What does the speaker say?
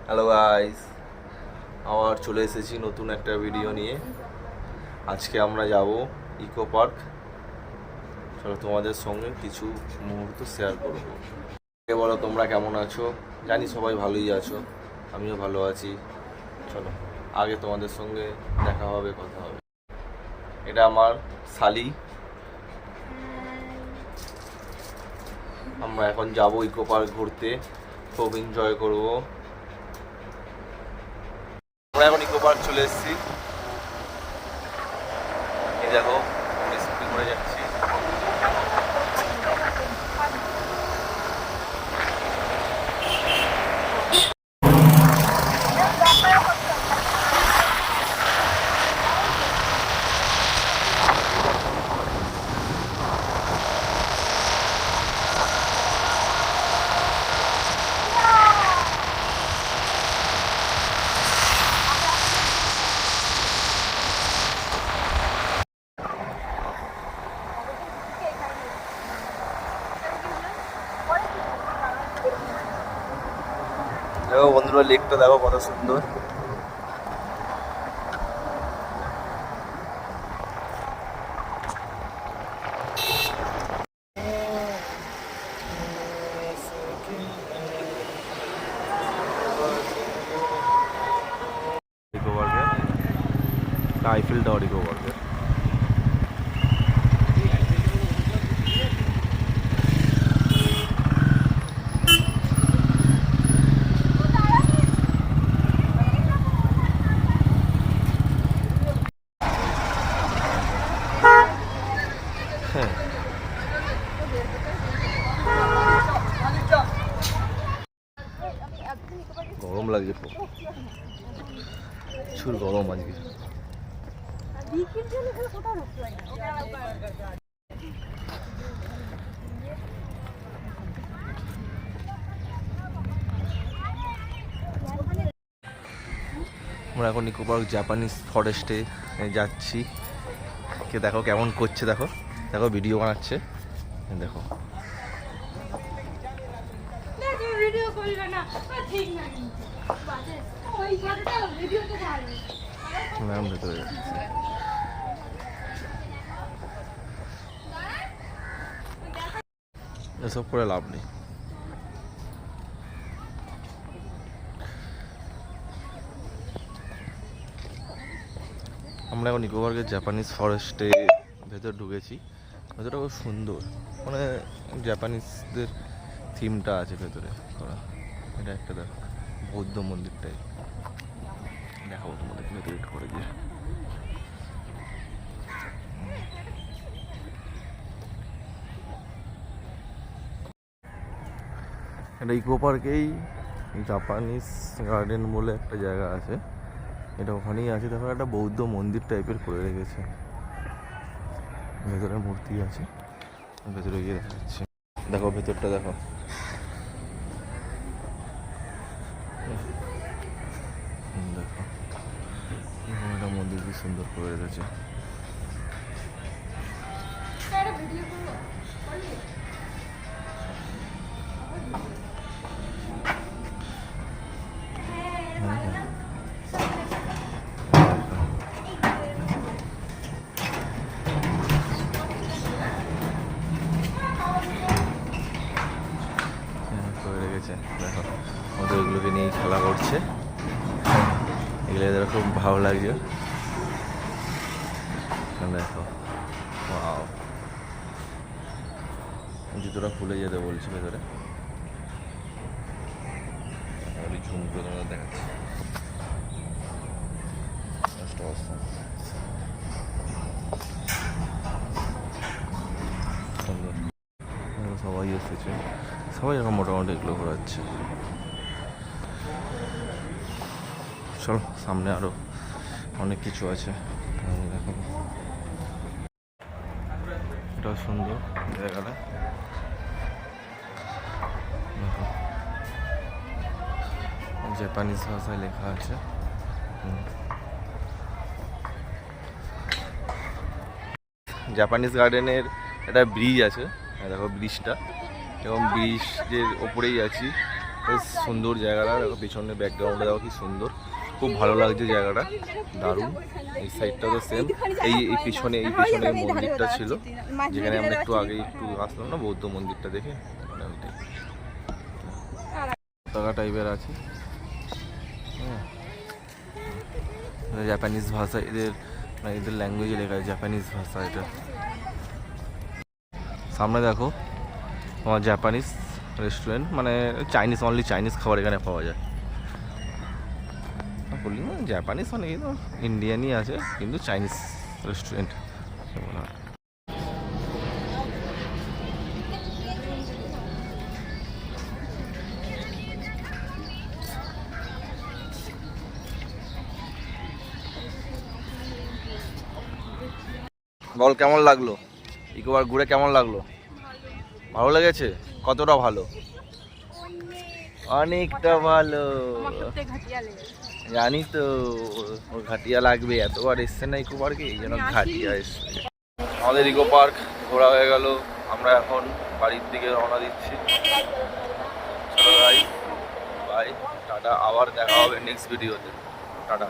Hello guys, আবার চলে এসেছি নতুন একটা ভিডিও নিয়ে। আজকে আমরা যাব ইকো পার্ক। চলো তোমাদের সঙ্গে কিছু মুহূর্ত শেয়ার করব। কে বলো তোমরা কেমন আছো? জানি সবাই ভালোই আছো, আমিও ভালো আছি। চলো আগে তোমাদের সঙ্গে দেখা হবে, কথা হবে। এটা আমার শালি। আমরা এখন যাব ইকো পার্ক ঘুরতে, খুব এনজয় করবো। আমরা এখন ইকো পার্ক চলে এসেছি। এই দেখো স্কুটি করে যাচ্ছি। দেখো বন্ধুরা, লেকটা দেখো কত সুন্দর। ইকো পার্কের আইফেল টাওয়ার, ইকো পার্কের গরম লাগছে, প্রচুর গরম আজকে। আমরা এখন ইকো পার্ক জাপানিজ ফরেস্টে যাচ্ছি। কে দেখো কেমন করছে, দেখো দেখো ভিডিও বানাচ্ছে, দেখো। ম্যাম ভেতরে যাচ্ছে, এসব করে লাভ নেই। আমরা এখন ইকো পার্কের জাপানিজ ফরেস্টে ভেতর ঢুকেছি। ভেতরটা খুব সুন্দর, মানে জাপানিজদের থিমটা আছে ভেতরে করা। এটা একটা দেখো বৌদ্ধ মন্দিরটাই দেখাবো তোমাদের ভেতরে ঢুকে গিয়ে। এটা ইকো পার্কেই জাপানিজ গার্ডেন বলে একটা জায়গা আছে, এটা ওখানেই আছে। দেখো একটা বৌদ্ধ মন্দির টাইপের করে রেখেছে, ভেতরে মূর্তি আছে, ভেতরে গিয়ে দেখা যাচ্ছে। দেখো ভেতরটা দেখো, দেখো একটা মন্দির কি সুন্দর করে রেখেছে। দেখো ওদের এগুলোকে নিয়ে খেলা করছে, এগুলো এদের খুব ভালো লাগছে। দেখো ওয়াও, জুতোটা খুলে যেতে বলছে ভেতরে, ঝুম করে তোমাদের দেখাচ্ছি। সবাই এসেছে, সবাই এখন মোটামুটি এগুলো ঘোরাচ্ছে। চলো সামনে আরো অনেক কিছু আছে, দেখো এটাও সুন্দর জায়গাটা। দেখো জাপানিজ ভাষায় লেখা আছে। জাপানিজ গার্ডেনের একটা ব্রিজ আছে, দেখো ব্রিজটা, এবং ব্রিজের ওপরেই আছি। বেশ সুন্দর জায়গাটা, দেখো পিছনে ব্যাকগ্রাউন্ডে দেখো কি সুন্দর, খুব ভালো লাগছে জায়গাটা, দারুণ। এই সাইডটা তো সেম, এই পিছনে মন্দিরটা ছিল যেখানে আমরা একটু আগে একটু আসলাম না, বৌদ্ধ মন্দিরটা দেখে পতাকা টাইপের আছে। হ্যাঁ, জাপানিজ ভাষা, এদের ল্যাঙ্গুয়েজে লেখা আছে জাপানিজ ভাষা এটা। সামনে দেখো তোমার জাপানিজ রেস্টুরেন্ট, মানে চাইনিজ, অনলি চাইনিজ খাবার এখানে পাওয়া যায়। বললি না জাপানিজ মানে কিন্তু ইন্ডিয়ানই আছে, কিন্তু চাইনিজ রেস্টুরেন্ট। বল কেমন লাগলো ইকো পার্ক ঘুরে, কেমন লাগলো? ভালো লেগেছে? কতটা ভালো? অনেকটা ভালো, জানি তো ওর ঘাটিয়া লাগবে, এতবার এসছে না ইকো পার্কে, এই জন্য ঘাটিয়া এসছে। আমাদের ইকো পার্ক ঘোরা হয়ে গেল, আমরা এখন বাড়ির দিকে রওনা দিচ্ছি। চলো ভাই, বাই, টাটা, আবার দেখা হবে নেক্সট ভিডিওতে, টাটা।